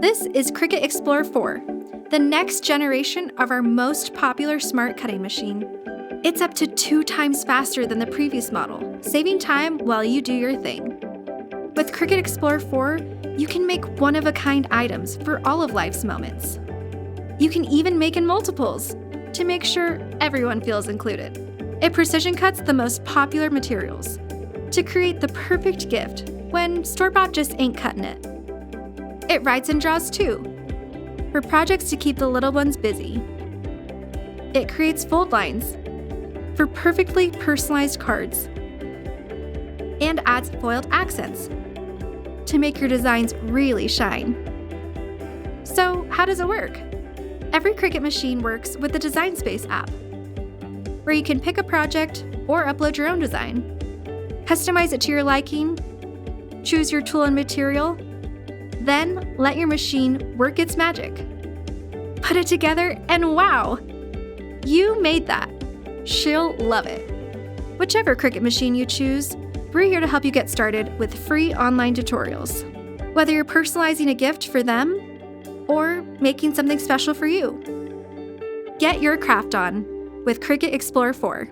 This is Cricut Explore 4, the next generation of our most popular smart cutting machine. It's up to 2 times faster than the previous model, saving time while you do your thing. With Cricut Explore 4, you can make one-of-a-kind items for all of life's moments. You can even make in multiples to make sure everyone feels included. It precision cuts the most popular materials to create the perfect gift when store-bought just ain't cutting it. It writes and draws too, for projects to keep the little ones busy. It creates fold lines for perfectly personalized cards and adds foiled accents to make your designs really shine. So how does it work? Every Cricut machine works with the Design Space app, where you can pick a project or upload your own design, customize it to your liking, choose your tool and material, then let your machine work its magic. Put it together and wow! You made that. She'll love it. Whichever Cricut machine you choose, we're here to help you get started with free online tutorials. Whether you're personalizing a gift for them or making something special for you. Get your craft on with Cricut Explore 4.